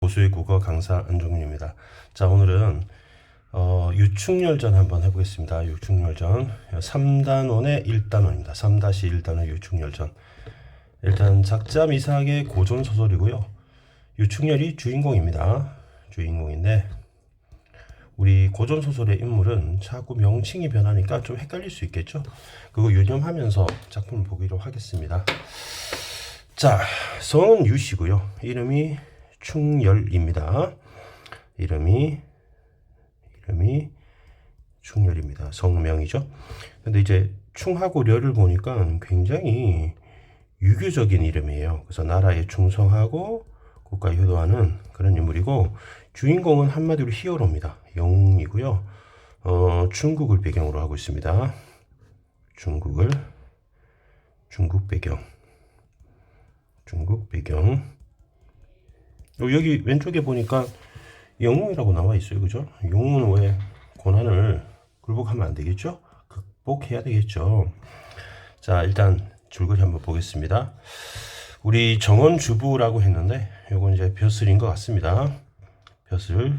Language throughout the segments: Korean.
고수의 국어 강사 안종민입니다. 자, 오늘은 유충열전 한번 해보겠습니다. 유충열전 3단원의 1단원입니다. 3-1단원 유충열전. 일단 작자 미사학의 고전 소설이고요. 유충열이 주인공입니다. 주인공인데 우리 고전 소설의 인물은 자꾸 명칭이 변하니까 좀 헷갈릴 수 있겠죠. 그거 유념하면서 작품을 보기로 하겠습니다. 자, 성은 유씨고요. 이름이 충열입니다. 이름이 충열입니다. 성명이죠. 근데 이제 충하고 렬을 보니까 굉장히 유교적인 이름이에요. 그래서 나라에 충성하고 국가에 효도하는 그런 인물이고, 주인공은 한마디로 히어로입니다. 영웅이고요. 중국을 배경으로 하고 있습니다. 중국 배경. 여기 왼쪽에 보니까 영웅이라고 나와 있어요. 그죠? 영웅은 왜 고난을 굴복하면 안 되겠죠? 극복해야 되겠죠. 자, 일단 줄거리 한번 보겠습니다. 우리 정원주부라고 했는데 요건 이제 벼슬인 것 같습니다. 벼슬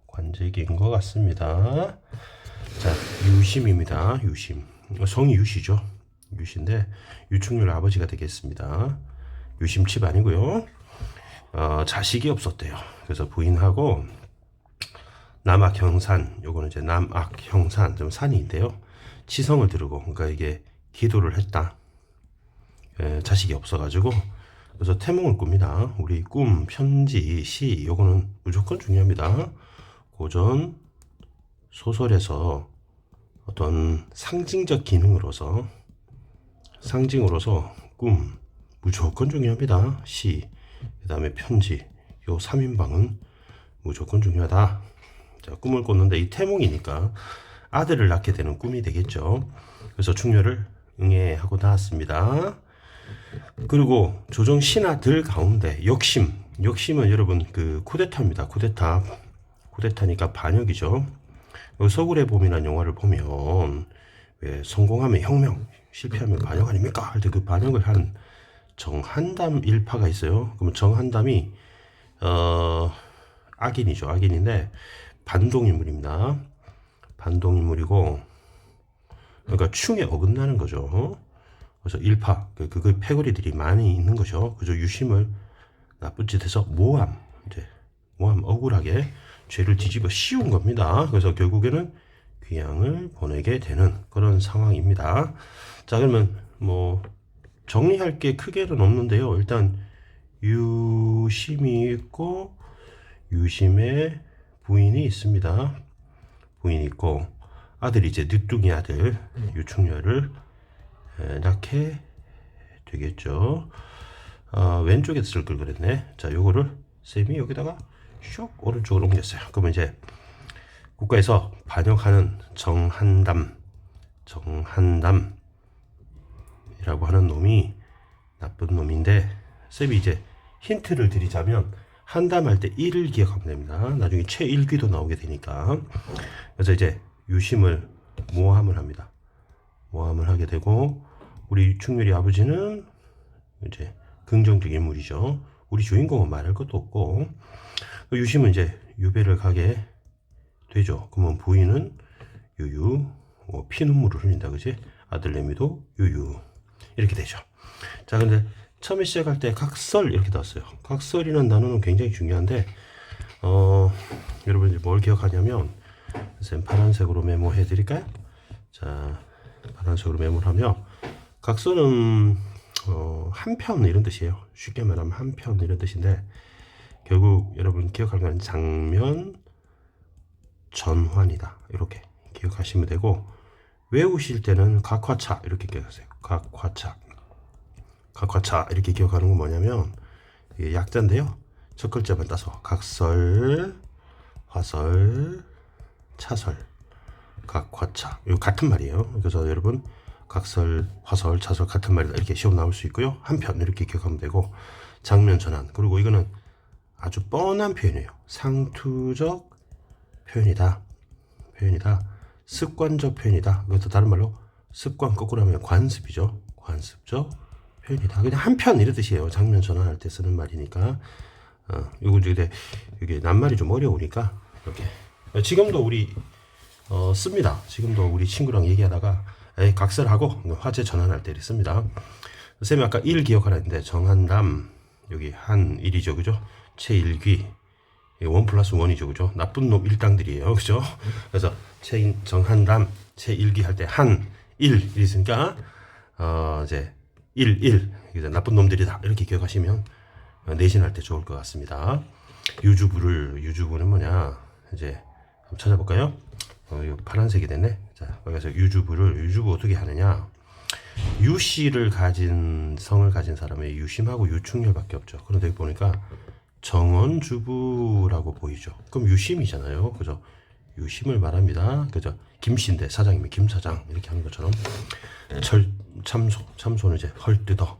관제기인 것 같습니다. 자, 유심입니다. 유심. 성이 유시죠. 유시인데 유충렬 아버지가 되겠습니다. 유심칩 아니고요. 자식이 없었대요. 그래서 부인하고 남악형산, 요거는 이제 남악형산, 좀 산이인데요. 치성을 들고, 그러니까 이게 기도를 했다. 자식이 없어가지고, 그래서 태몽을 꿉니다. 우리 꿈, 편지, 시, 요거는 무조건 중요합니다. 고전 소설에서 어떤 상징적 기능으로서, 꿈 무조건 중요합니다. 시, 그 다음에 편지, 요 3인방은 무조건 중요하다. 자, 꿈을 꿨는데 이 태몽이니까 아들을 낳게 되는 꿈이 되겠죠. 그래서 충렬을 응애하고 나왔습니다. 그리고 조정 신하들 가운데 욕심은 여러분 그 쿠데타입니다. 쿠데타니까 반역이죠. 서울의 봄이라는 영화를 보면 왜 성공하면 혁명, 실패하면 반역 아닙니까? 할 때 그 반역을 한 정한담 일파가 있어요. 그러면 정한담이 악인이죠. 악인인데 반동인물입니다. 반동인물이고, 그러니까 충에 어긋나는 거죠. 그래서 일파, 그 패거리들이 많이 있는 거죠. 그죠? 유심을 나쁜 짓해서 모함 억울하게 죄를 뒤집어 씌운 겁니다. 그래서 결국에는 귀양을 보내게 되는 그런 상황입니다. 자, 그러면 뭐 정리할 게 크게는 없는데요. 일단 유심이 있고 유심의 부인이 있습니다. 부인이 있고 아들이 이제 늦둥이 아들 유충렬을 낳게 되겠죠. 왼쪽에 쓸 걸 그랬네. 자, 요거를 쌤이 여기다가 슉 오른쪽으로 옮겼어요. 그러면 이제 국가에서 반역하는 정한담이라고 하는 놈이 나쁜 놈인데, 쌤이 이제 힌트를 드리자면 한담할 때 1을 기억하면 됩니다. 나중에 최일귀도 나오게 되니까. 그래서 이제 유심을 모함을 합니다. 모함을 하게 되고, 우리 충렬이 아버지는 이제 긍정적인 인물이죠. 우리 주인공은 말할 것도 없고, 유심은 이제 유배를 가게 되죠. 그러면 부인은 유유, 피눈물을 흘린다, 그지? 아들내미도 유유, 이렇게 되죠. 자, 근데 처음에 시작할 때 각설 이렇게 나왔어요. 각설이라는 단어는 굉장히 중요한데, 여러분 이제 뭘 기억하냐면, 선생님 파란색으로 메모해 드릴까요? 자, 파란색으로 메모를 하면, 각설은 한편 이런 뜻이에요. 쉽게 말하면 한편 이런 뜻인데, 결국 여러분 기억할 건 장면 전환이다, 이렇게 기억하시면 되고, 외우실 때는 각화차 이렇게 기억하세요. 각화차 이렇게 기억하는 건 뭐냐면, 이게 약자인데요. 첫 글자만 따서 각설, 화설, 차설, 각화차, 이거 같은 말이에요. 그래서 여러분 각설, 화설, 차설 같은 말이다, 이렇게 시험 나올 수 있고요. 한편 이렇게 기억하면 되고, 장면 전환, 그리고 이거는 아주 뻔한 표현이에요. 상투적 표현이다. 습관적 표현이다. 이것도 다른 말로 습관 거꾸로 하면 관습이죠. 관습적 표현이다. 그냥 한편 이런 뜻이에요. 장면 전환할 때 쓰는 말이니까 요거 이게 낱말이 좀 어려우니까 이렇게 지금도 우리 씁니다. 지금도 우리 친구랑 얘기하다가 각설하고 화제 전환할 때 씁니다. 선생님이 아까 일 기억하라 했는데 정한담 여기 한 일이죠, 그죠? 최일귀 1+1이죠, 그죠? 나쁜 놈 일당들이에요, 그죠? 그래서 정한담 최일귀 할 때 한 일 있으니까 이제 일 이제 나쁜 놈들이다 이렇게 기억하시면 내신할 때 좋을 것 같습니다. 유주부는 뭐냐? 이제 한번 찾아볼까요? 이거 파란색이 됐네. 자, 여기서 유주부 어떻게 하느냐? 유씨를 가진 성을 가진 사람의 유심하고 유충렬밖에 없죠. 그런데 여기 보니까 정원주부라고 보이죠. 그럼 유심이잖아요, 그죠? 유심을 말합니다, 그죠? 김씨인데 사장님이 김사장 이렇게 하는 것처럼 참소는 이제 헐뜯어,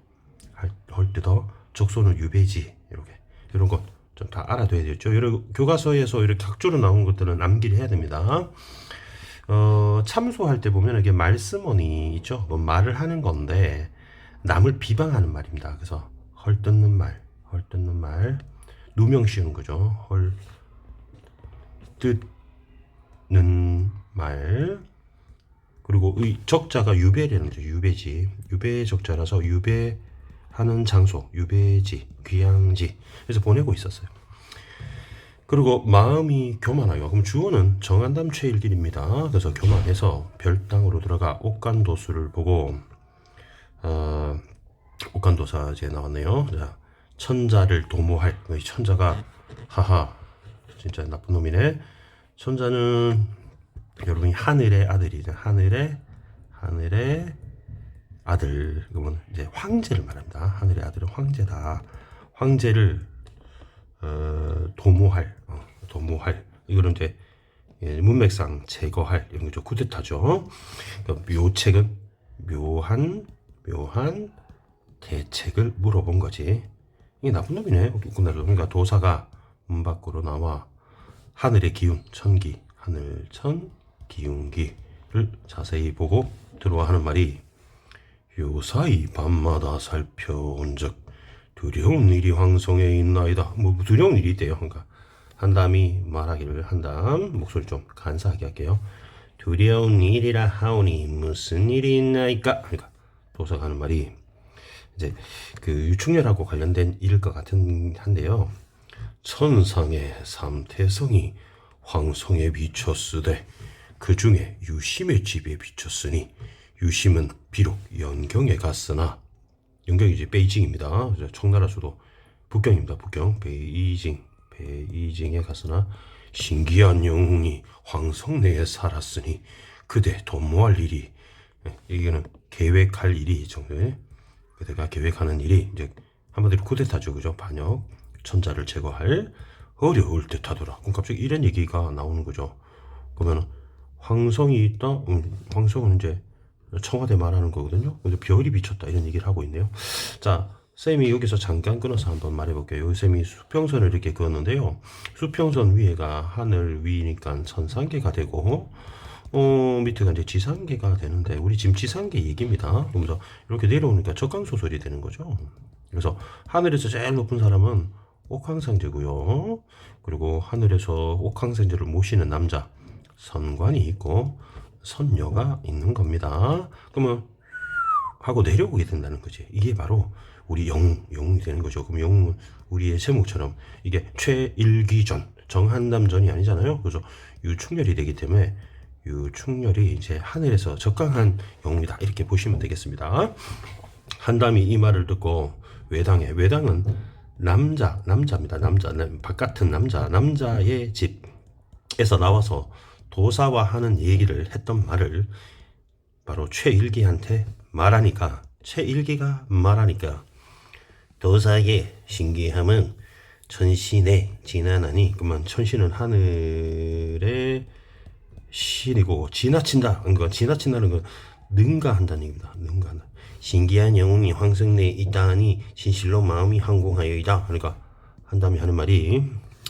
적소는 유배지 이렇게 이런 거 좀 다 알아둬야 되겠죠. 이런 교과서에서 이렇게 각조로 나온 것들은 암기를 해야 됩니다. 참소할 때 보면 이게 말씀어니 있죠. 뭐 말을 하는 건데 남을 비방하는 말입니다. 그래서 헐뜯는 말, 누명 씌우는 거죠. 헐뜯는 말. 그리고 의 적자가 유배라는 거죠. 유배지. 유배 적자라서 유배하는 장소, 유배지, 귀향지. 그래서 보내고 있었어요. 그리고 마음이 교만하여. 그럼 주어는 정한담 최일길입니다. 그래서 교만해서 별당으로 들어가 옥간도수를 보고 옥간도사 이제 나왔네요. 자, 천자를 도모할. 천자가 하하 진짜 나쁜 놈이네. 천자는 여러분이 하늘의 아들이죠. 하늘의 아들. 그러면 이제 황제를 말합니다. 하늘의 아들은 황제다. 황제를 도모할. 이거는 이제 문맥상 제거할 이런 거죠. 쿠데타죠. 그러니까 묘책은 묘한 대책을 물어본 거지. 이게 나쁜 놈이네. 그러니까 도사가 문 밖으로 나와 하늘의 기운 천기, 하늘천 기운기를 자세히 보고 들어와 하는 말이 요사이 밤마다 살펴온즉 두려운 일이 황성에 있나이다. 뭐 두려운 일이 있대요. 그러니까 한담이 말하기를 한담 목소리 좀 간사하게 할게요. 두려운 일이라 하오니 무슨 일이 있나이까. 그러니까 도사가 하는 말이 이제 그 유충렬하고 관련된 일일 것 한데요. 천상의 삼태성이 황성에 비쳤으되 그 중에 유심의 집에 비쳤으니 유심은 비록 연경에 갔으나 연경이 베이징입니다. 청나라 수도 북경입니다. 북경 베이징에 갔으나 신기한 영웅이 황성 내에 살았으니 그대 도모할 일이 이게는 계획할 일이 정도에 그대가 계획하는 일이 이제 한마디로 쿠데타죠, 그죠? 반역 천자를 제거할 어려울 듯하더라. 그럼 갑자기 이런 얘기가 나오는 거죠. 그러면 황성이 있다. 황성은 이제 청와대 말하는 거거든요. 근데 별이 비쳤다 이런 얘기를 하고 있네요. 자, 쌤이 여기서 잠깐 끊어서 한번 말해볼게요. 여기 쌤이 수평선을 이렇게 그었는데요. 수평선 위에가 하늘 위니까 천상계가 되고 밑에가 이제 지상계가 되는데 우리 지금 지상계 얘기입니다. 그러면서 이렇게 내려오니까 적강소설이 되는 거죠. 그래서 하늘에서 제일 높은 사람은 옥황상제고요. 그리고 하늘에서 옥황상제를 모시는 남자 선관이 있고 선녀가 있는 겁니다. 그러면 하고 내려오게 된다는 거지. 이게 바로 우리 영웅이 되는 거죠. 그럼 영웅은 우리의 제목처럼 이게 최일귀전, 정한담전이 아니잖아요. 그래서 유충렬이 되기 때문에 유충렬이 이제 하늘에서 적강한 영웅이다 이렇게 보시면 되겠습니다. 한담이 이 말을 듣고 외당은 남자입니다. 바깥은 남자의 집에서 나와서 도사와 하는 얘기를 했던 말을 바로 최일기한테 말하니까 최일기가 말하니까 도사의 신기함은 천신에 지나나니 그만 천신은 하늘의 신이고 지나친다. 그러니까 지나친다는 건 능가한다는 얘기입니다. 능가한다. 신기한 영웅이 황성 내에 있다하니 진실로 마음이 항공하여이다. 그러니까 한담이 하는 말이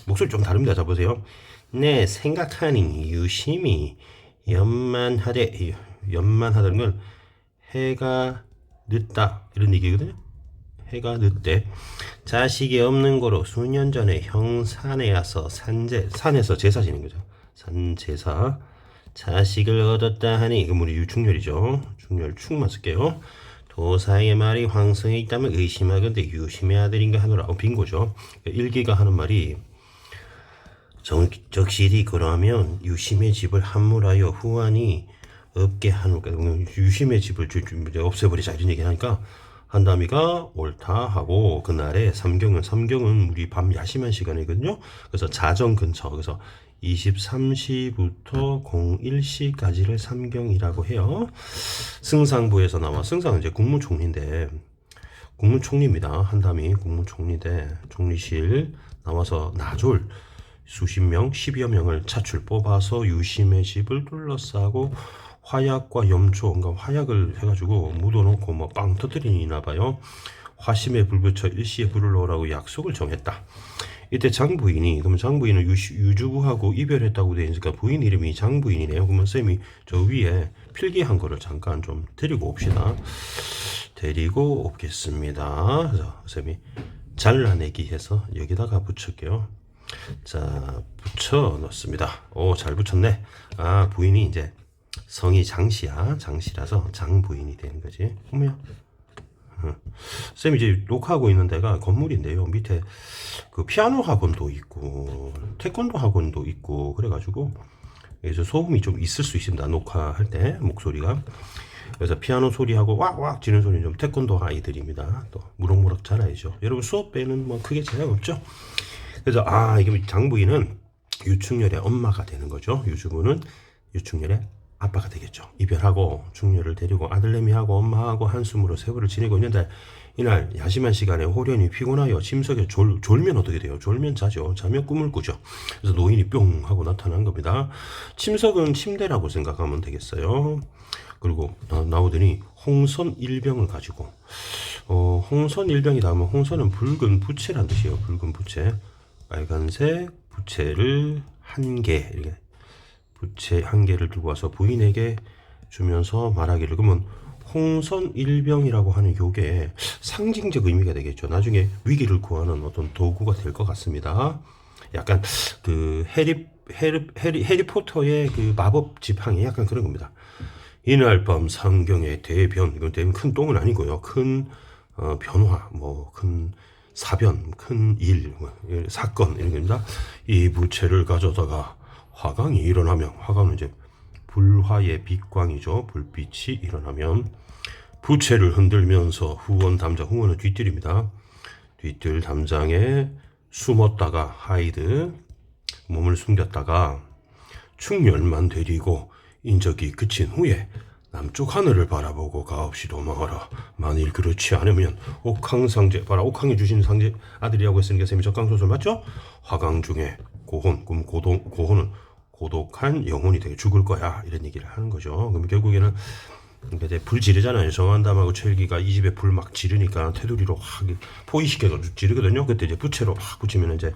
목소리 좀 다릅니다. 자 보세요. 내 생각하니 유심히 연만하다는 건 해가 늦다 이런 얘기거든요. 해가 늦대 자식이 없는 고로 수년 전에 형산에 와서 산에서 제사 지는 거죠. 산제사 자식을 얻었다 하니 이거 우리 유충렬이죠. 충렬 축만 쓸게요. 도사의 말이 황성에 있다면 의심하건대 유심의 아들인가 하노라. 빙고죠. 일기가 하는 말이 적실히 그러면 유심의 집을 함몰하여 후환이 없게 하노까. 유심의 집을 없애버리자 이런 얘기 하니까 한다미가 옳다 하고 그날에 삼경은 우리 밤 야심한 시간이거든요. 그래서 자정 근처 그래서 23시부터 01시까지를 삼경이라고 해요. 승상부에서 나와 승상은 이제 국무총리인데 국무총리입니다. 한담이 국무총리인데 총리실 나와서 나졸 수십 명, 10여 명을 차출 뽑아서 유심의 집을 둘러싸고 화약과 염초, 그러니까 화약을 해가지고 묻어놓고 뭐 빵 터뜨리나 봐요. 화심에 불 붙여 일시에 불을 넣으라고 약속을 정했다. 이때 장부인이 그러면 장부인은 유주부하고 이별했다고 되어 있으니까 부인 이름이 장부인이네요. 그러면 쌤이 저 위에 필기한 거를 잠깐 좀 데리고 옵시다. 데리고 오겠습니다. 그래서 쌤이 잘라내기 해서 여기다가 붙일게요. 자, 붙여 넣습니다. 오, 잘 붙였네. 아, 부인이 이제 성이 장씨야. 장씨라서 장부인이 되는 거지. 어머야. 쌤이 이제 녹화하고 있는 데가 건물인데요. 밑에 그 피아노 학원도 있고 태권도 학원도 있고 그래가지고 그래서 소음이 좀 있을 수 있습니다. 녹화할 때 목소리가. 그래서 피아노 소리하고 왁왁 지는 소리는 좀 태권도 아이들입니다. 또 무럭무럭 자라야죠. 여러분 수업 때는 뭐 크게 제약 없죠. 그래서 이게 장부인은 유충렬의 엄마가 되는 거죠. 유주부는 유충렬의 아빠가 되겠죠. 이별하고 충렬을 데리고 아들내미하고 엄마하고 한숨으로 세월을 지내고 있는데 이날 야심한 시간에 호련이 피곤하여 침석에 졸면 어떻게 돼요? 졸면 자죠. 자면 꿈을 꾸죠. 그래서 노인이 뿅 하고 나타난 겁니다. 침석은 침대라고 생각하면 되겠어요. 그리고 나오더니 홍선 일병을 가지고 홍선 일병이다 하면 홍선은 붉은 부채란 뜻이에요. 붉은 부채. 빨간색 부채를 한 개 이렇게 부채 한 개를 들고 와서 부인에게 주면서 말하기를 그러면 홍선 일병이라고 하는 요게 상징적 의미가 되겠죠. 나중에 위기를 구하는 어떤 도구가 될 것 같습니다. 약간 그 해리포터의 그 마법 지팡이 약간 그런 겁니다. 이날 밤 상경의 대변 이건 큰 똥은 아니고요. 큰 변화 뭐 큰 사변 큰 일 사건 이런 겁니다. 이 부채를 가져다가 화광이 일어나면 화광은 이제 불화의 빛광이죠. 불빛이 일어나면 부채를 흔들면서 후원 담장 후원은 뒤뜰입니다. 뒤뜰 담장에 숨었다가 하이드 몸을 숨겼다가 충렬만 데리고 인적이 그친 후에 남쪽 하늘을 바라보고 가없이 도망하라. 만일 그렇지 않으면 옥황상제 봐라 옥황이 주신 상제 아들이라고 했으니까 쌤이 적강소설 맞죠? 화강 중에 고혼 고혼은 고독한 영혼이 되게 죽을 거야 이런 얘기를 하는 거죠. 그럼 결국에는 이제 불 지르잖아요. 정한담하고 철기가 이 집에 불 막 지르니까 테두리로 확 포위시켜서 지르거든요. 그때 이제 부채로 확 붙이면 이제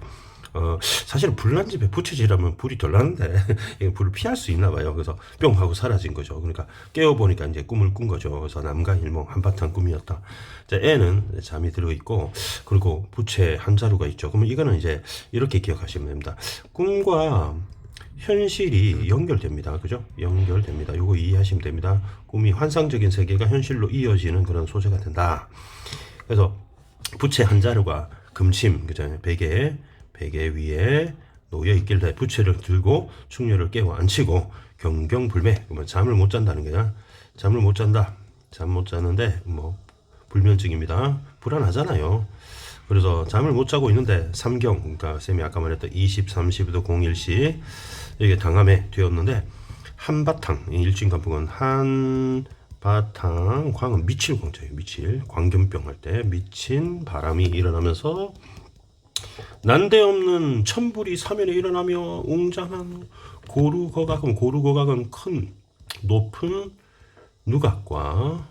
사실 불난 집에 부채질하면 불이 덜 나는데 불을 피할 수 있나 봐요. 그래서 뿅 하고 사라진 거죠. 그러니까 깨어보니까 이제 꿈을 꾼 거죠. 그래서 남가일몽 한바탕 꿈이었다. 자, 애는 잠이 들어 있고 그리고 부채 한 자루가 있죠. 그러면 이거는 이제 이렇게 기억하시면 됩니다. 꿈과 현실이 연결됩니다. 그죠? 연결됩니다. 요거 이해하시면 됩니다. 꿈이 환상적인 세계가 현실로 이어지는 그런 소재가 된다. 그래서 부채 한 자루가 금침, 그죠? 베개 위에 놓여 있길래 부채를 들고 충렬을 깨워 앉히고 경경불매. 그러면 잠을 못 잔다는 거야. 잠을 못 잔다. 잠 못 자는데 뭐 불면증입니다. 불안하잖아요. 그래서 잠을 못 자고 있는데 삼경, 그러니까 쌤이 아까 말했던 23시부터 01시 이게 당함에 되었는데 한바탕 일진간풍은 한바탕 광은 미칠 광자예요. 미칠 광견병 할 때 미친 바람이 일어나면서 난데없는 천불이 사면에 일어나며 웅장한 고루거각은 고루거각은 큰 높은 누각과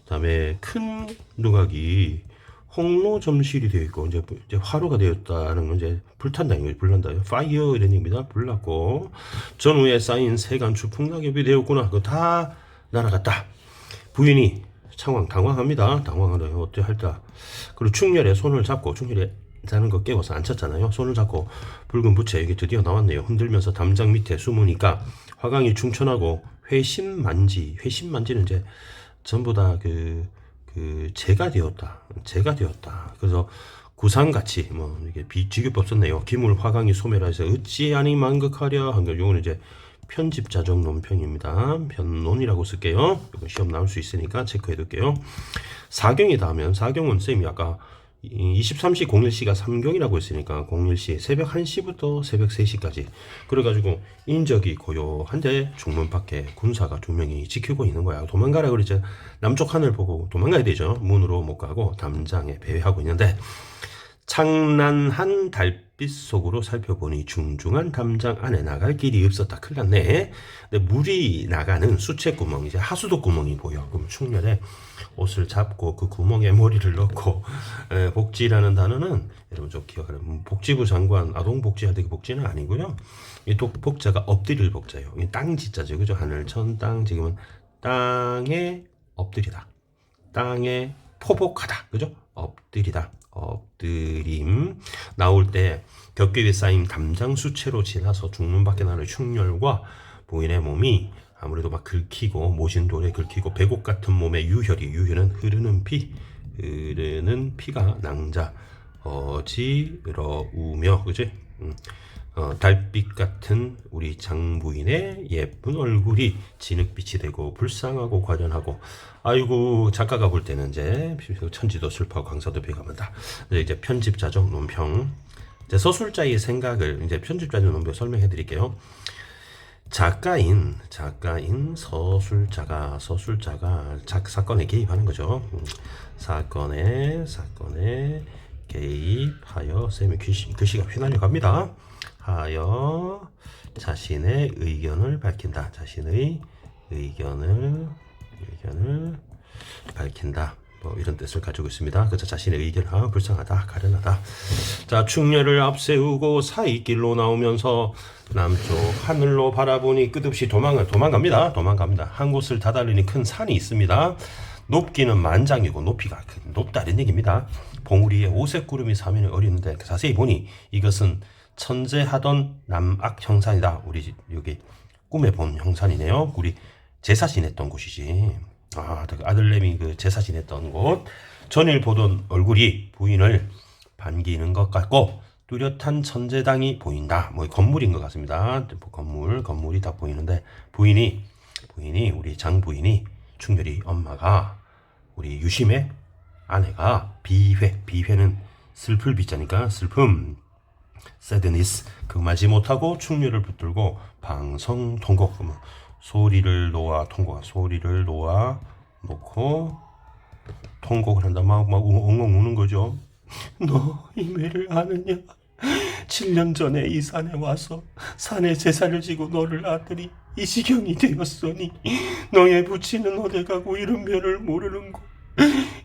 그다음에 큰 누각이 홍로 점실이 되어 있고 이제 화로가 되었다는 건 이제 불탄다는 거죠. 불난다. 파이어 이런 얘기입니다. 불났고 전후에 쌓인 세간추 풍락엽이 되었구나. 그거 다 날아갔다. 부인이 당황합니다. 당황하네요. 어때 할까? 그리고 충렬에 손을 잡고 충렬에 자는 거 깨워서 앉혔잖아요. 손을 잡고 붉은 부채 이게 드디어 나왔네요. 흔들면서 담장 밑에 숨으니까 화강이 충천하고 회심만지는 이제 전부 다 재가 되었다. 그래서 구상같이 뭐 이게 비지교법 썼네요. 기물 화강이 소멸하 해서 어찌 아니 만극하랴 한 거. 요거는 이제 편집자적 논평입니다. 변론이라고 쓸게요. 이거 시험 나올 수 있으니까 체크해 둘게요. 사경이다 하면 사경은 쌤이 아까 23시 01시가 3경이라고 했으니까 01시 새벽 1시부터 새벽 3시까지 그래가지고 인적이 고요한데 중문 밖에 군사가 2명이 지키고 있는 거야. 도망가라 그러지. 남쪽 하늘 보고 도망가야 되죠. 문으로 못 가고 담장에 배회하고 있는데 창란한 달빛 속으로 살펴보니 중중한 담장 안에 나갈 길이 없었다. 큰일 났네. 근데 물이 나가는 수채구멍, 이제 하수도 구멍이 보여. 그럼 충렬에 옷을 잡고 그 구멍에 머리를 넣고, 복지라는 단어는 여러분 좀 기억하라면 복지부 장관 아동복지할 때 그 복지는 아니고요. 이 또 복자가 엎드릴 복자예요. 이 땅지자죠. 그죠? 하늘, 천, 땅. 지금은 땅에 엎드리다. 땅에 포복하다. 그죠? 엎드리다. 엎드림. 나올 때 벽계 위에 쌓인 담장 수채로 지나서 중문 밖에 나는 충렬과 부인의 몸이 아무래도 막 긁히고 모신 돌에 긁히고 배곡 같은 몸에 유혈은 흐르는 피가 낭자 어지러우며 그지? 달빛 같은 우리 장부인의 예쁜 얼굴이 진흙빛이 되고 불쌍하고 과련하고 아이고 작가가 볼 때는 이제 천지도 슬퍼하고 강사도 배가만다. 이제 편집자적 논평. 이제 서술자의 생각을 이제 편집자적 논평 설명해 드릴게요. 작가인 서술자가 사건에 개입하는 거죠. 사건에 개입하여 쌤이 글씨가 휘날려 갑니다. 하여 자신의 의견을 밝힌다. 자신의 의견을 밝힌다. 뭐 이런 뜻을 가지고 있습니다. 그래서 자신의 의견은 불쌍하다, 가련하다. 자, 충렬을 앞세우고 사이길로 나오면서 남쪽 하늘로 바라보니 끝없이 도망갑니다. 한 곳을 다다르니 큰 산이 있습니다. 높기는 만장이고 높이가 높다는 얘기입니다. 봉우리에 오색 구름이 사면을 어리는데 자세히 보니 이것은 천재하던 남악 형산이다. 우리 여기 꿈에 본 형산이네요. 우리 제사 지냈던 곳이지. 아들내미 그 제사 지냈던 곳. 전일 보던 얼굴이 부인을 반기는 것 같고 뚜렷한 천재당이 보인다. 뭐 건물인 것 같습니다. 건물이 다 보이는데 부인이 우리 장부인이 충렬이 엄마가 우리 유심의 아내가 비회는 슬플 비자니까 슬픔 sadness 금하지 못하고 충렬을 붙들고 방성 통곡 소리를 놓고 통곡을 한다. 막 엉엉 우는 거죠. 너 이 매를 아느냐? 7년 전에 이 산에 와서 산에 제사를 지고 너를 아들이 이 지경이 되었으니 너의 부친은 어디 가고 이런 별을 모르는고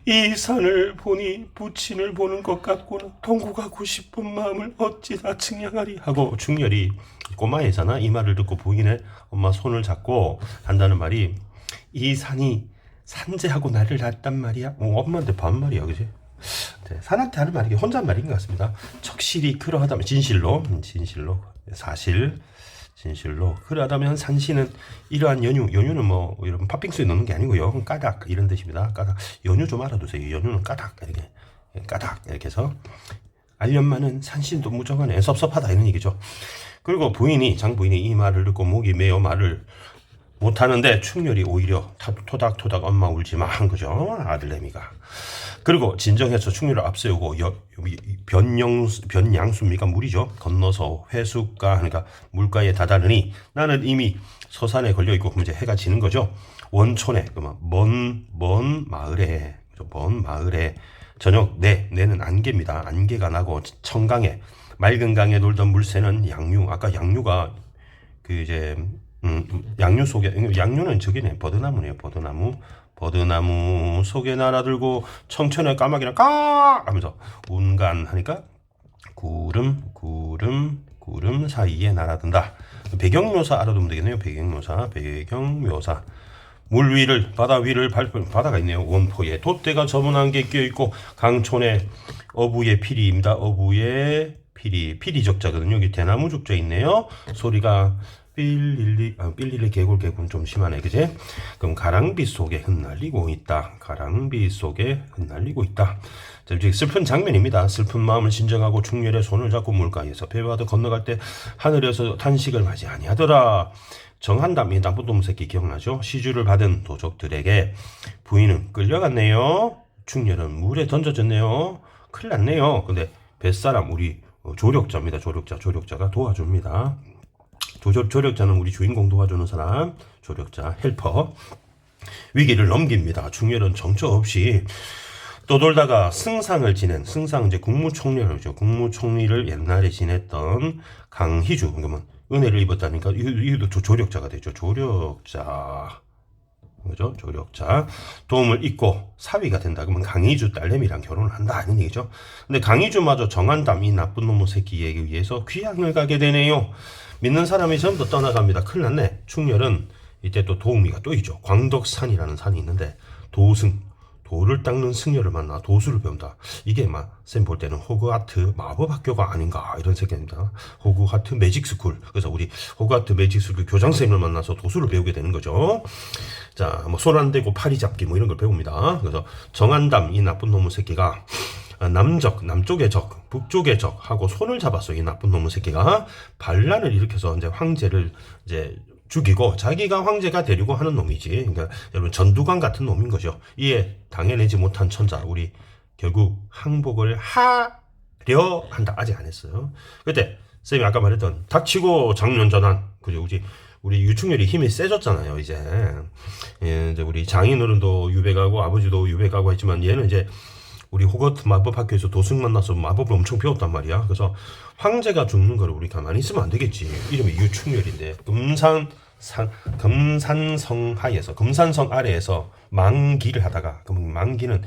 이 산을 보니 부친을 보는 것 같구나. 통곡하고 싶은 마음을 어찌다 측량하리 하고 충렬이 꼬마애잖아. 이 말을 듣고 부인의 엄마 손을 잡고 한다는 말이 이 산이 산재하고 나를 낳았단 말이야. 엄마한테 반말이야, 그지? 산한테 하는 말이 혼잣말인 것 같습니다. 척실이 그러하다면 진실로 그러하다면 산시는 이러한 연유는 뭐 여러분 팥빙수에 넣는 게 아니고요. 까닭 이런 뜻입니다. 까닭 연유 좀 알아두세요. 연유는 까닭 이렇게 해서 알련만은 산신도 무정하네 섭섭하다 이런 얘기죠. 그리고 장부인이 이 말을 듣고 목이 메어 말을 못하는데 충렬이 오히려 토닥토닥 엄마 울지마 한 거죠. 아들내미가. 그리고 진정해서 충렬을 앞세우고 변양수입니까? 물이죠. 건너서 회수가 하니까 물가에 다다르니 나는 이미 서산에 걸려있고 그럼 이제 해가 지는 거죠. 원촌에 먼 마을에 저녁 내는 안개입니다. 안개가 나고 청강에 맑은 강에 놀던 물새는 아까 양유가 양유 속에 양유는 저기네 버드나무네요. 버드나무 속에 날아들고 청천의 까마귀랑 까 하면서 운간하니까 구름 사이에 날아든다. 배경묘사 알아두면 되겠네요. 배경묘사 물 위를 바다 위를 밟은 바다가 있네요. 원포에 돛대가 저문한 게 끼어 있고 강촌에 어부의 피리입니다. 어부의 피리 적자거든요. 여기 대나무 죽자 있네요. 소리가 삘릴리 개굴 좀 심하네, 그제? 그럼 가랑비 속에 흩날리고 있다. 가랑비 속에 흩날리고 있다. 자, 이제 슬픈 장면입니다. 슬픈 마음을 진정하고 중렬의 손을 잡고 물가에서 배와도 건너갈 때 하늘에서 탄식을 하지 아니하더라. 정한담, 이 나쁜 놈 새끼 기억나죠? 시주를 받은 도적들에게 부인은 끌려갔네요. 중렬은 물에 던져졌네요. 큰일 났네요. 근데 뱃사람 우리 조력자입니다. 조력자가 도와줍니다. 조력자는 우리 주인공 도와주는 사람, 조력자, 헬퍼. 위기를 넘깁니다. 중렬은 정처 없이 떠돌다가 승상을 지낸, 승상 이제 국무총리죠. 국무총리를 옛날에 지냈던 강희주, 그러면 은혜를 입었다니까 이도 조력자가 되죠. 조력자. 그죠? 조력자. 도움을 잊고 사위가 된다. 그러면 강희주 딸내미랑 결혼을 한다. 아닌 얘기죠. 근데 강희주마저 정한담, 이 나쁜 놈의 새끼에 의해서 귀향을 가게 되네요. 믿는 사람이 전부 떠나갑니다. 큰일 났네. 충렬은 이때 또 도우미가 또 있죠. 광덕산이라는 산이 있는데 돌을 닦는 승려를 만나 도수를 배운다. 이게 쌤 볼 때는 호그와트 마법학교가 아닌가 이런 생각입니다. 호그와트 매직스쿨. 그래서 우리 호그와트 매직스쿨 교장선생님을 만나서 도수를 배우게 되는 거죠. 자, 손 안 대고 파리 잡기 이런 걸 배웁니다. 그래서 정한담, 이 나쁜 놈의 새끼가 남쪽의 적, 북쪽의 적하고 손을 잡았어. 이 나쁜 놈의 새끼가 반란을 일으켜서 이제 황제를 이제 죽이고 자기가 황제가 되려고 하는 놈이지. 그러니까 여러분 전두관 같은 놈인 거죠. 이에 당해내지 못한 천자, 우리 결국 항복을 하려 한다. 아직 안 했어요. 그때 쌤이 아까 말했던 닥치고 장년전환, 그죠? 우리 유충렬이 힘이 세졌잖아요. 이제 우리 장인어른도 유배가고 아버지도 유배가고 했지만 얘는 이제 우리 호거트 마법학교에서 도승 만나서 마법을 엄청 배웠단 말이야. 그래서 황제가 죽는 거를 우리 가만히 있으면 안 되겠지. 이름이 유충렬인데 금산성 하에서, 금산성 아래에서 망기를 하다가, 그럼 망기는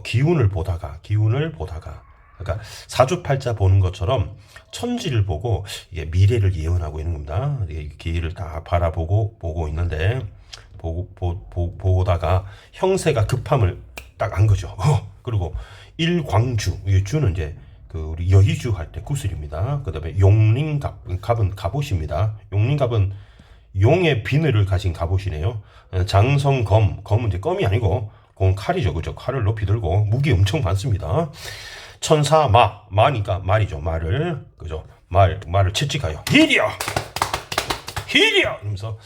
기운을 보다가 그러니까 사주팔자 보는 것처럼 천지를 보고 이게 미래를 예언하고 있는 겁니다. 이게 기회를 다 보고 있는데 보다가 형세가 급함을 딱 안 거죠. 그리고 일광주, 이 주는 이제 우리 여의주 할 때 구슬입니다. 그다음에 용링갑은 갑옷입니다. 용링갑은 용의 비늘을 가진 갑옷이네요. 장성검은 이제 검이 아니고 그건 칼이죠, 그죠? 칼을 높이 들고 무기 엄청 많습니다. 천사마니까 말이죠, 말을, 그죠? 말을 채찍하여 히리야 이러면서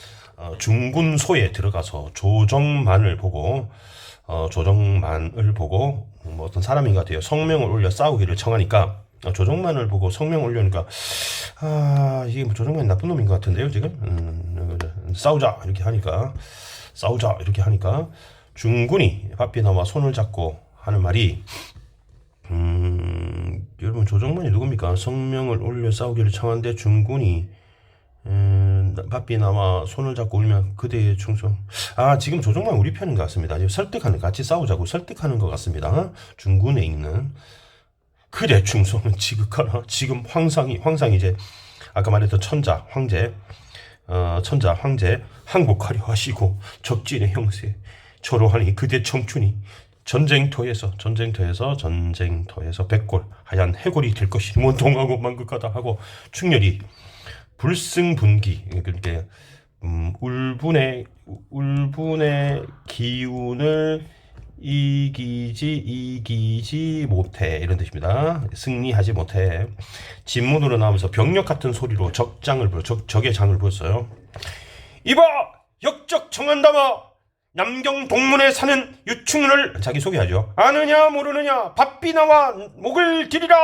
중군소에 들어가서 조정만을 보고 어떤 사람인 것 같아요. 성명을 올려 싸우기를 청하니까 조정만을 보고 성명을 올려니까 이게 조정만이 나쁜 놈인 것 같은데요 지금. 싸우자 이렇게 하니까 중군이 밖에 나와 손을 잡고 하는 말이 여러분 조정만이 누굽니까? 성명을 올려 싸우기를 청한데 중군이 바삐 나와 손을 잡고 울면 그대의 충성. 지금 조정만 우리 편인 것 같습니다. 설득하는, 같이 싸우자고 설득하는 것 같습니다. 중군에 있는 그대 충성은 지극하나. 지금 황상이 이제 아까 말했던 천자 황제 항복하려 하시고 적진의 형세 초로하니 그대 청춘이 전쟁터에서 백골 하얀 해골이 될 것이니 원통하고 만극하다 하고 충렬이 불승분기, 그러니까 울분의 기운을 이기지 못해, 이런 뜻입니다. 승리하지 못해. 진문으로 나오면서 병력 같은 소리로 적의 장을 부었어요. 이봐, 역적 정한담아, 남경 동문에 사는 유충을 자기 소개하죠. 아느냐 모르느냐, 바삐 나와 목을 기리라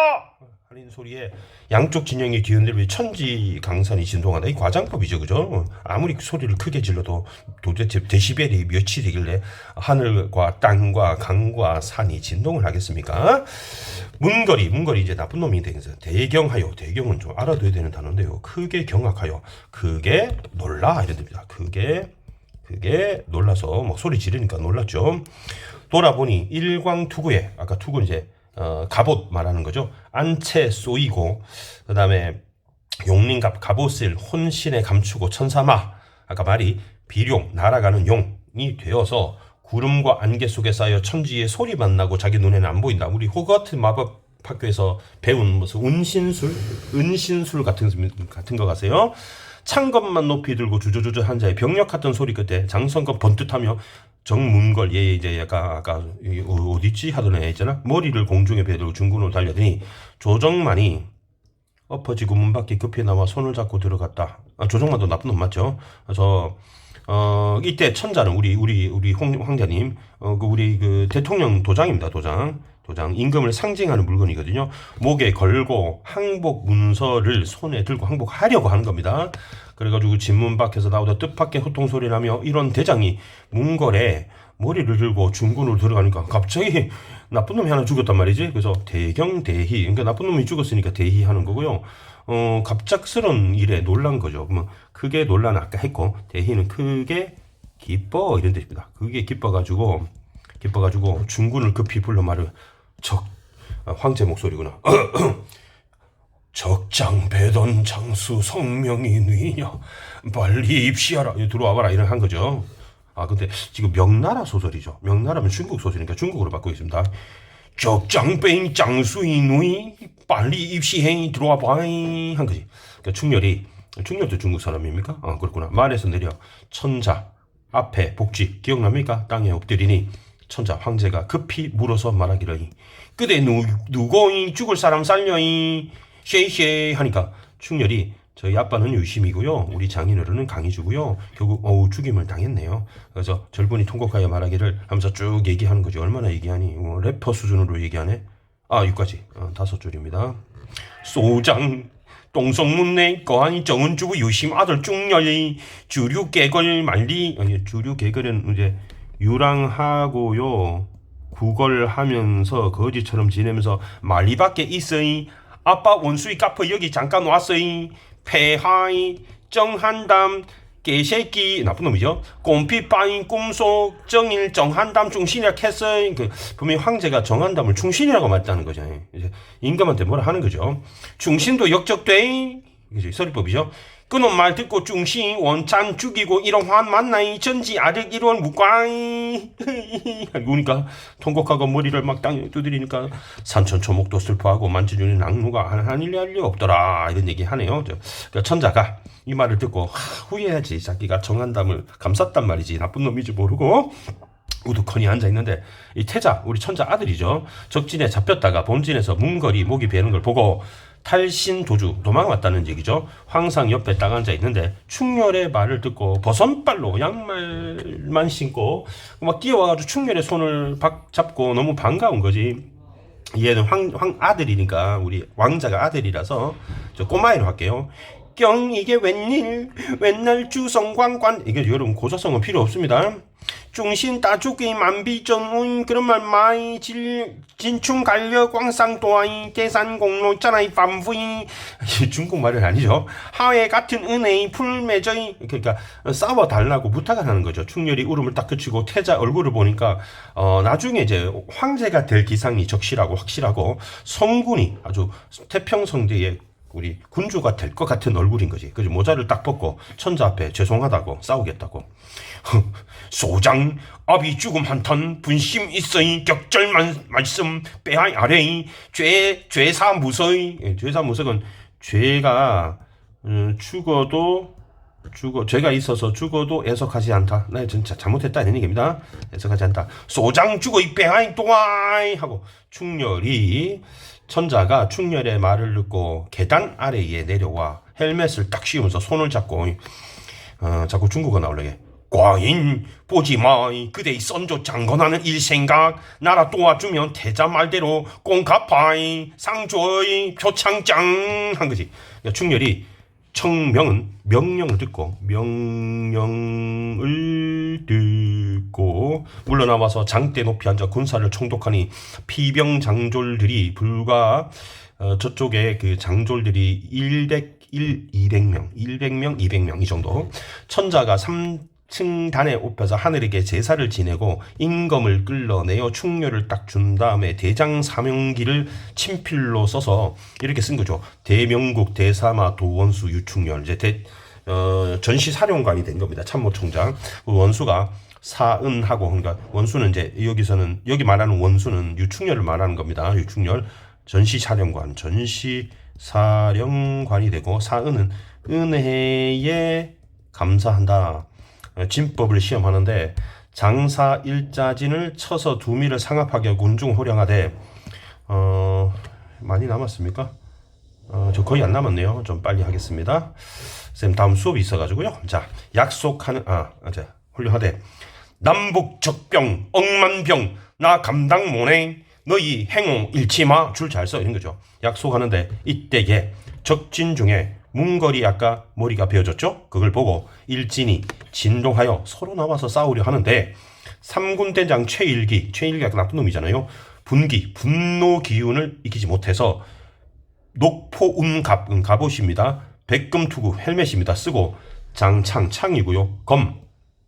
하는 소리에 양쪽 진영이 뒤흔들며 천지강산이 진동한다. 이 과장법이죠, 그죠? 아무리 소리를 크게 질러도 도대체 데시벨이 몇이 되길래 하늘과 땅과 강과 산이 진동을 하겠습니까? 문거리 이제 나쁜 놈이 되겠어요. 대경하여, 대경은 좀 알아둬야 되는 단어인데요. 크게 경악하여, 크게 놀라 이런 뜻입니다. 크게 놀라서 소리 지르니까 놀랐죠. 돌아보니 일광투구에, 아까 투구는 이제 갑옷 말하는 거죠. 안채 쏘이고, 그 다음에 용링갑 갑옷을 혼신에 감추고 천사마, 아까 말이 비룡, 날아가는 용, 되어서 구름과 안개 속에 쌓여 천지의 소리만 나고 자기 눈에는 안 보인다. 우리 호거트 마법 학교에서 배운 무슨 은신술 같은 거 가세요. 창검만 높이 들고 주저주저 한 자의 병력 같은 소리 끝에 장성껏 번뜩하며 정문걸 얘 이제 약간 아까 어디지 하던 애 있잖아. 머리를 공중에 베들고 중군으로 달려드니 조정만이 엎어지고 문 밖에 급히 나와 손을 잡고 들어갔다. 조정만도 나쁜 놈 맞죠? 그래서 이때 천자는 우리 황자님 우리 그 대통령 도장입니다. 도장 임금을 상징하는 물건이거든요. 목에 걸고 항복 문서를 손에 들고 항복하려고 하는 겁니다. 그래가지고 진문 밖에서 나오다 뜻밖의 호통 소리 나며 이런 대장이 문걸에 머리를 들고 중군으로 들어가니까 갑자기 나쁜 놈이 하나 죽었단 말이지. 그래서 대경대희, 그러니까 나쁜 놈이 죽었으니까 대희하는 거고요. 갑작스런 일에 놀란 거죠. 그러면 크게 놀라는 아까 했고, 대희는 크게 기뻐 이런 뜻입니다. 그게 기뻐가지고 중군을 급히 불러 말을 황제 목소리구나. 적장배던 장수 성명이 누이냐 빨리 입시하라 들어와봐라 이런 한 거죠. 근데 지금 명나라 소설이죠. 명나라면 중국 소설이니까 중국어로 바꾸고 있습니다. 적장배인 장수이 누이 빨리 입시해 들어와봐이 한 거지. 그러니까 충렬도 중국 사람입니까? 그렇구나. 말에서 내려 천자 앞에 복지 기억납니까? 땅에 엎드리니 천자 황제가 급히 물어서 말하기를 그대 누구이 죽을 사람 살려이 쉐이쉐이 하니까 충렬이 저희 아빠는 유심이고요. 우리 장인어른은 강희주고요. 결국 죽임을 당했네요. 그래서 절분이 통곡하여 말하기를 하면서 쭉 얘기하는 거죠. 얼마나 얘기하니? 래퍼 수준으로 얘기하네. 6가지 5줄입니다. 소장 동성문내 거하니 정은주부 유심 아들 충렬이 주류개걸 말리 주류개걸은 이제 유랑하고요. 구걸하면서 거지처럼 지내면서 말리밖에 있어이 아빠 원수이 갚어 여기 잠깐 왔어이 폐하이 정한담 개새끼 나쁜 놈이죠. 꼼피빠인 꿈속 정일 정한담 충신이라 했어이 분명히 황제가 정한담을 충신이라고 말했다는 거죠. 이제 임금한테 뭐라 하는 거죠. 충신도 역적돼 이게 서리법이죠. 그놈 말 듣고 중신 원찬 죽이고 일원환 만나이 전지 아득 일원 묵과이 그러니까 통곡하고 머리를 막 땅에 두드리니까 산천초목도 슬퍼하고 만지주는 낙무가 한일리 할 리 없더라 이런 얘기 하네요. 그러니까 천자가 이 말을 듣고 후회하지 자기가 정한담을 감쌌단 말이지 나쁜 놈이지 모르고 우두커니 앉아있는데 이 태자 우리 천자 아들이죠. 적진에 잡혔다가 본진에서 문걸이 목이 베는 걸 보고 탈신 도주 도망왔다는 얘기죠. 황상 옆에 딱 앉아 있는데 충렬의 말을 듣고 버선발로 양말만 신고 막 뛰어와가지고 충렬의 손을 잡고 너무 반가운 거지. 얘는 황 아들이니까 우리 왕자가 아들이라서 저 꼬마이로 할게요. 경 이게 웬일 웬날 주성관관 이게 여러분 고사성은 필요 없습니다. 중신 따죽이 만비전운 그런 말 마이 진충 갈려 광상도아이 계산공로 있잖아 이 반부이 중국말은 아니죠. 하회 같은 은혜의 풀매저이 그러니까 싸워달라고 부탁을 하는 거죠. 충렬이 울음을 딱 그치고 태자 얼굴을 보니까 나중에 이제 황제가 될 기상이 적실하고 확실하고 성군이 아주 태평성대의 우리 군주가 될 것 같은 얼굴인 거지. 그래서 모자를 딱 벗고 천자 앞에 죄송하다고 싸우겠다고. 소장 아비 죽음 한탄 분심 있어이 격절만 말씀 빼하이 아래이 죄사 무서이 죄사 무서은 죄가 죄가 있어서 죽어도 애석하지 않다. 나 진짜 잘못했다 이런 얘기입니다. 애석하지 않다. 소장 죽어이 빼하이 또아이 하고 충렬이 천자가 충렬의 말을 듣고 계단 아래에 내려와 헬멧을 딱 씌우면서 손을 잡고 자꾸 중국어 나오려게 과인 보지 마이 그대의 선조 장건하는 일생각 나라 도와주면 태자 말대로 꽁갚아이 상조의 표창장 한 거지. 그러니까 충렬이 청명은 명령을 듣고 물러나와서 장대 높이 앉아 군사를 총독하니 피병 장졸들이 불과 저쪽에 그 장졸들이 200명 이 정도. 천자가 3층 단에 업혀서 하늘에게 제사를 지내고 임금을 끌러내어 충렬을 딱 준 다음에 대장 사명기를 친필로 써서 이렇게 쓴 거죠. 대명국 대사마 도원수 유충렬 이제 전시사령관이 된 겁니다. 참모총장 그 원수가 사은하고 그러니까 원수는 이제 여기서는 여기 말하는 원수는 유충렬을 말하는 겁니다. 유충렬 전시사령관 전시사령관이 되고 사은은 은혜에 감사한다. 진법을 시험하는데 장사 일자진을 쳐서 두미를 상합하게 군중호령하되 많이 남았습니까? 저 거의 안 남았네요. 좀 빨리 하겠습니다. 쌤 다음 수업이 있어가지고요. 자 약속하는 자 훌륭하대. 남북 적병 억만병 나 감당 못해 너희 행옹 잃지마 줄 잘 써 이런 거죠. 약속하는데 이때에 적진 중에 문걸이 아까 머리가 베어졌죠? 그걸 보고 일진이 진동하여 서로 나와서 싸우려 하는데 삼군대장 최일기 아까 나쁜 놈이잖아요. 분노 기운을 이기지 못해서 녹포운갑 갑옷입니다. 백금투구 헬멧입니다. 쓰고 창이고요.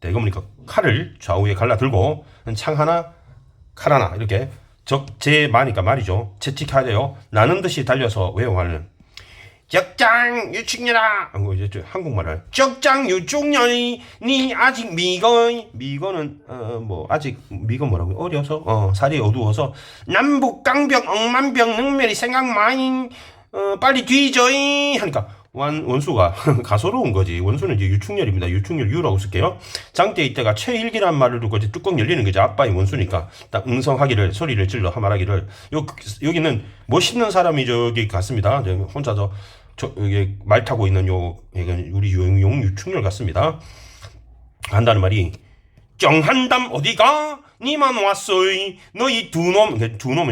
대검이니까 칼을 좌우에 갈라들고 창 하나 칼 하나 이렇게 적재마니까 말이죠. 채찍해야 돼요. 나는 듯이 달려서 외워하는 적장 유충년아 이제 한국말을 적장 유충년이 니 아직 미거는 뭐 아직 미거 뭐라고 어려서 살이 어두워서 남북 강병 억만병 능멸이 생각 많이 빨리 뒤져이 하니까 원수가 가소로운 거지. 원수는 이제 유충렬입니다. 유충렬 유라고 쓸게요. 장대 이때가 최일기란 말을 듣고 이제 뚜껑 열리는 거죠. 아빠의 원수니까 딱 응성하기를 소리를 질러 말하기를 여기는 멋있는 사람이 저기 같습니다. 혼자서 여기 말 타고 있는 우리 용 유충렬 같습니다. 한다는 말이 정한담 어디가? 니만 왔어이. 너희 두 놈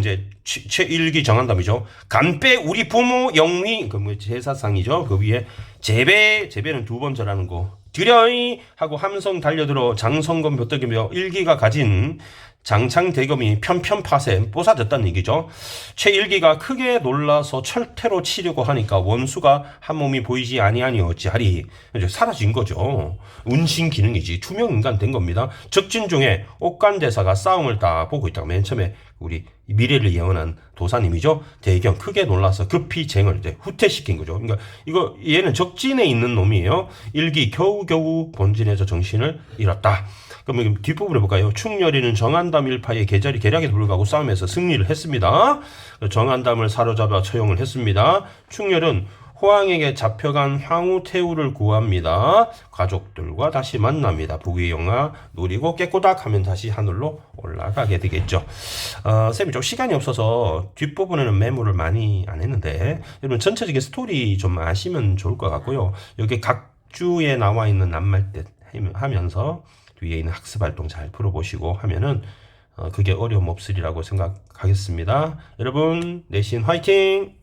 이제 최일기 정한담이죠. 간빼 우리 부모 영위 뭐 제사상이죠. 그 위에 제배는 두 번 절하는 거. 드려이 하고 함성 달려들어 장성검 벼떡이며 일기가 가진 장창대검이 편편파세 뽀사졌다는 얘기죠. 최일기가 크게 놀라서 철퇴로 치려고 하니까 원수가 한 몸이 보이지 아니하니 어찌하리. 사라진 거죠. 운신 기능이지 투명 인간 된 겁니다. 적진 중에 옥간대사가 싸움을 딱 보고 있다가 맨 처음에 우리 미래를 예언한 도사님이죠. 대경 크게 놀라서 급히 쟁을 이제 후퇴시킨 거죠. 그러니까 얘는 적진에 있는 놈이에요. 일기 겨우겨우 본진에서 정신을 잃었다. 그럼 뒷부분을 볼까요? 충렬이는 정한담 일파의 계략에 불구하고 싸움에서 승리를 했습니다. 정한담을 사로잡아 처형을 했습니다. 충렬은 호황에게 잡혀간 황후태우를 구합니다. 가족들과 다시 만납니다. 북위 영화 누리고 깨꼬닥 하면 다시 하늘로 올라가게 되겠죠. 쌤이 좀 시간이 없어서 뒷부분에는 메모를 많이 안 했는데 여러분 전체적인 스토리 좀 아시면 좋을 것 같고요. 여기 각 주에 나와 있는 낱말뜻 하면서 뒤에 있는 학습활동 잘 풀어보시고 하면은 그게 어려움 없으리라고 생각하겠습니다. 여러분 내신 화이팅!